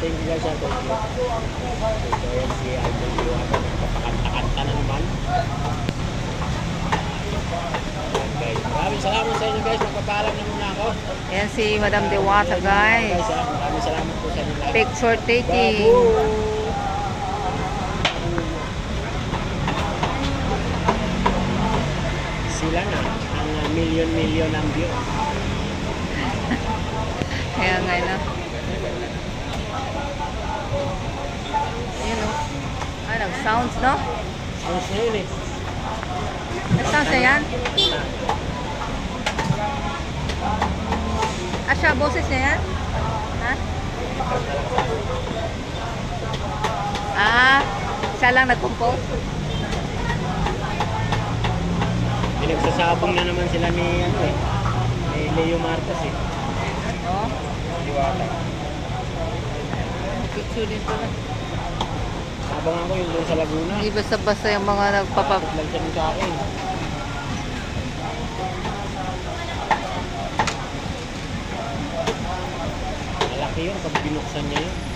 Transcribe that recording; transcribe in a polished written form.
thank you guys. Thank you. So, yan si Idol Diwata. Nagpapakanta-kanta na naman. Yan guys. Maraming salamat sa inyo guys. Magpapaalam na muna ako. Yan si Madam Diwata guys. Maraming salamat po sa inyo lahat. Picture taking. Sila na ang million ang view. Kaya nga na. Ayan o. Ah, nag-sounds, no? Sounds na yun eh. Nag-sounds na yan? Ah, siya, boses niya yan? Ha? Ah, siya lang nag-compose? Pinagsasabong na naman sila ni ano eh. Ni Leo Marcos eh. Oo. Diwata. Picture din pala. Abangan ko yung doon sa Laguna. Hindi basta-basta yung mga nagpapag... Lang siya sa akin. Malaki yun pag binuksan niya yun.